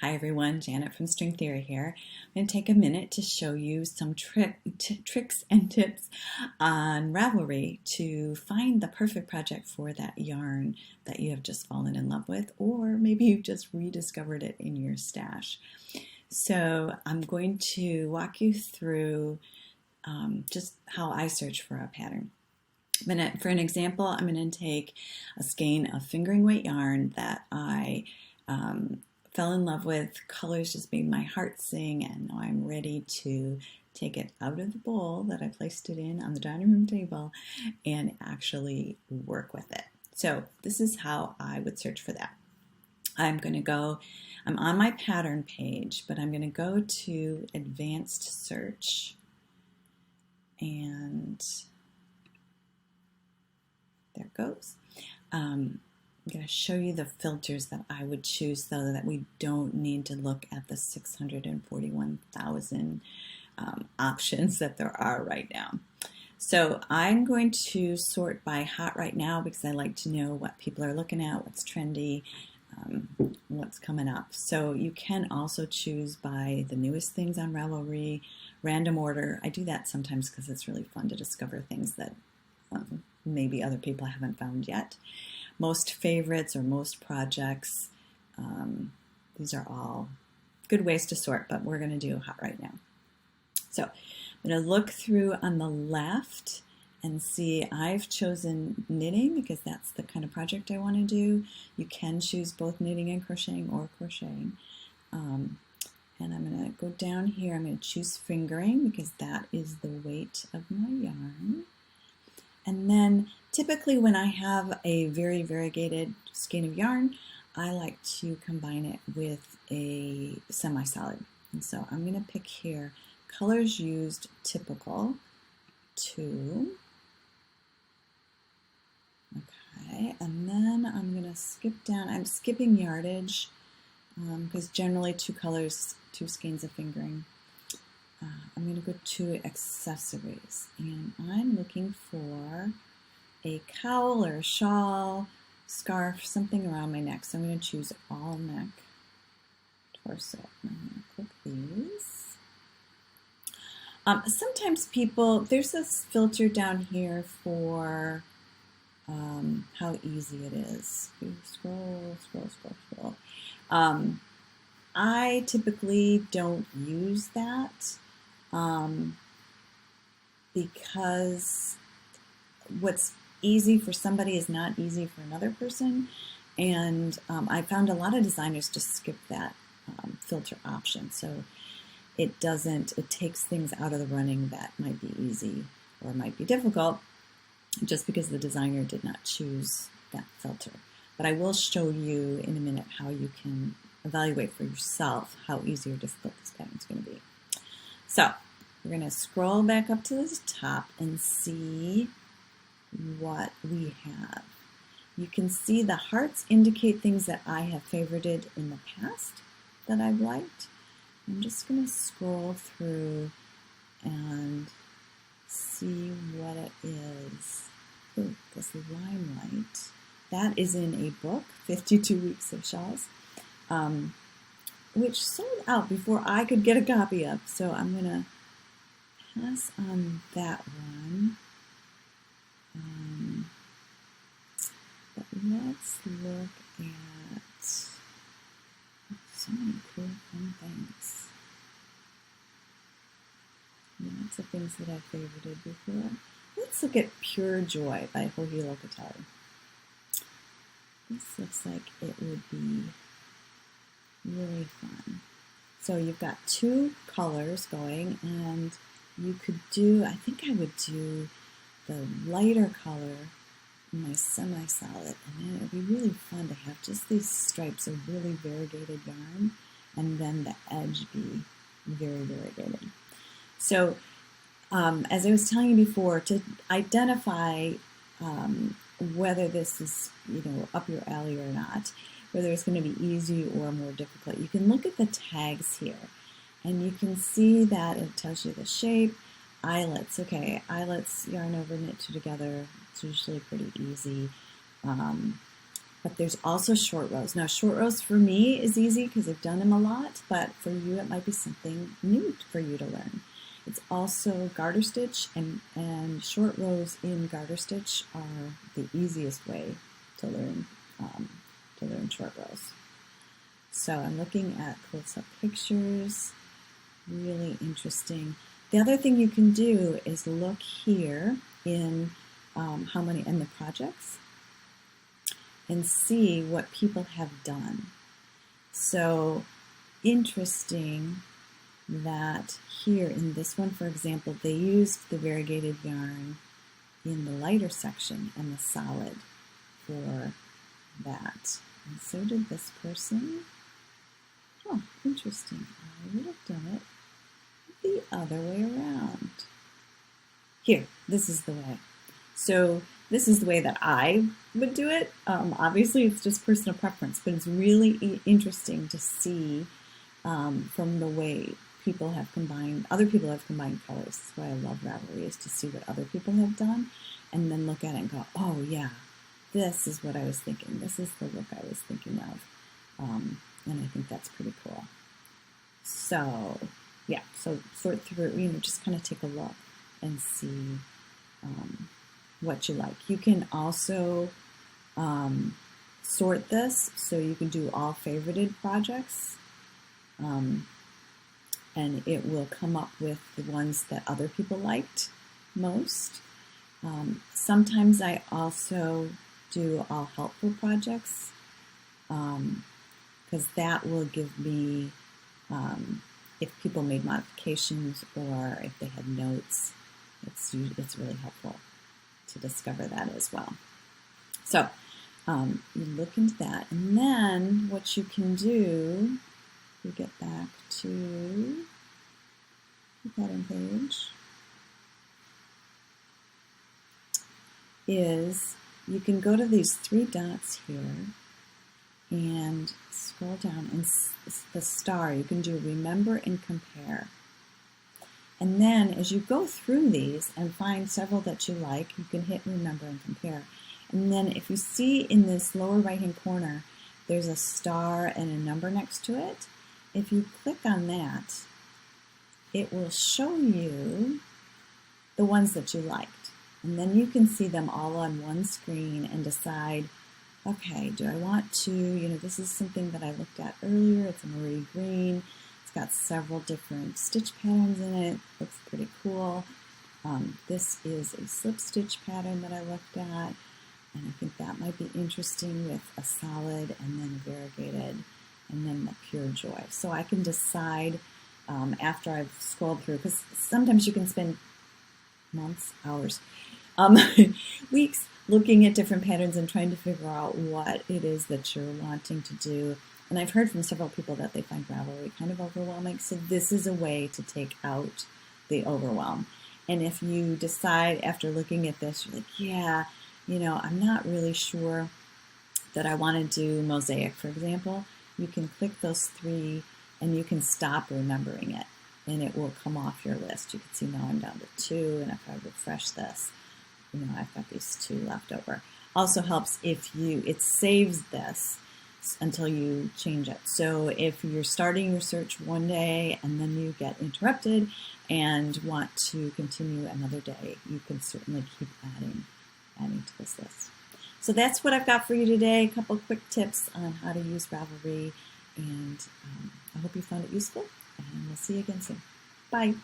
Hi everyone, Janet from String Theory here. I'm going to take a minute to show you some tricks and tips on Ravelry to find the perfect project for that yarn that you have just fallen in love with, or maybe you've just rediscovered it in your stash. So I'm going to walk you through just how I search for a pattern. For an example, I'm going to take a skein of fingering weight yarn that I fell in love with. Colors just made my heart sing, and now I'm ready to take it out of the bowl that I placed it in on the dining room table and actually work with it. So this is how I would search for that. I'm on my pattern page, but I'm going to go to advanced search, and there it goes. I'm going to show you the filters that I would choose so that we don't need to look at the 641,000 options that there are right now. So I'm going to sort by hot right now because I like to know what people are looking at, what's trendy, what's coming up. So you can also choose by the newest things on Ravelry, random order. I do that sometimes because it's really fun to discover things that maybe other people haven't found yet. Most favorites or most projects, these are all good ways to sort, but we're going to do hot right now. So I'm going to look through on the left and see I've chosen knitting because that's the kind of project I want to do. You can choose both knitting and crocheting or crocheting. And I'm going to go down here. I'm going to choose fingering because that is the weight of my yarn. And then typically when I have a very variegated skein of yarn, I like to combine it with a semi-solid. And so I'm going to pick here colors used typical 2. Okay, and then I'm going to skip down. I'm skipping yardage because generally 2 colors, 2 skeins of fingering. I'm going to go to accessories, and I'm looking for a cowl or a shawl, scarf, something around my neck. So I'm going to choose all neck, torso. I'm going to click these. Sometimes there's this filter down here for how easy it is. Scroll. I typically don't use that because what's easy for somebody is not easy for another person, and I found a lot of designers just skip that filter option, so it takes things out of the running that might be easy or might be difficult just because the designer did not choose that filter. But I will show you in a minute how you can evaluate for yourself how easy or difficult this pattern is going to be. So we're going to scroll back up to the top and see what we have. You can see the hearts indicate things that I have favorited in the past that I've liked. I'm just going to scroll through and see what it is. Ooh, this limelight. That is in a book, 52 Weeks of Shawls, which sold out before I could get a copy of. So I'm going to pass on that one. But let's look at so many cool fun things. Lots of things that I've favorited before. Let's look at Pure Joy by Hohi Locatelli. This looks like it would be really fun. So you've got 2 colors going, and you could do, I think I would do the lighter color in my semi-solid, and then it would be really fun to have just these stripes of really variegated yarn, and then the edge be very variegated. So as I was telling you before, to identify whether this is up your alley or not, whether it's going to be easy or more difficult, you can look at the tags here, and you can see that it tells you the shape. Eyelets, okay, eyelets, yarn over, knit 2 together. It's usually pretty easy. But there's also short rows. Now, short rows for me is easy because I've done them a lot, but for you it might be something new for you to learn. It's also garter stitch, and short rows in garter stitch are the easiest way to learn short rows. So I'm looking at close-up pictures, really interesting. The other thing you can do is look here in how many in the projects and see what people have done. So interesting that here in this one, for example, they used the variegated yarn in the lighter section and the solid for that. And so did this person. Oh, interesting. I would have done it the other way around. Here, this is the way. So this is the way that I would do it. Obviously, it's just personal preference, but it's really interesting to see from the way other people have combined colors. That's why I love Ravelry, is to see what other people have done and then look at it and go, oh yeah, this is what I was thinking. This is the look I was thinking of. And I think that's pretty cool. So yeah, so sort through, just kind of take a look and see what you like. You can also sort this, so you can do all favorited projects, and it will come up with the ones that other people liked most. Sometimes I also do all helpful projects, because that will give me, if people made modifications or if they had notes, it's really helpful to discover that as well. So you look into that, and then what you can do, we get back to the pattern page, is you can go to these three dots here and scroll down, and the star, you can do remember and compare. And then as you go through these and find several that you like, you can hit remember and compare. And then if you see in this lower right hand corner, there's a star and a number next to it. If you click on that, it will show you the ones that you liked. And then you can see them all on one screen and decide, okay, do I want to, this is something that I looked at earlier. It's a Marie Green. It's got several different stitch patterns in it. Looks pretty cool. This is a slip stitch pattern that I looked at, and I think that might be interesting with a solid and then a variegated and then the pure joy. So I can decide after I've scrolled through, because sometimes you can spend months, hours, weeks looking at different patterns and trying to figure out what it is that you're wanting to do. And I've heard from several people that they find Ravelry kind of overwhelming. So this is a way to take out the overwhelm. And if you decide after looking at this, you're like, yeah, I'm not really sure that I want to do mosaic, for example, you can click those three and you can stop remembering it, and it will come off your list. You can see now I'm down to 2, and if I refresh this, I've got these 2 left over. Also helps if it saves this until you change it. So if you're starting your search one day and then you get interrupted and want to continue another day, you can certainly keep adding to this list. So that's what I've got for you today. A couple quick tips on how to use Ravelry, and I hope you found it useful, and we'll see you again soon. Bye.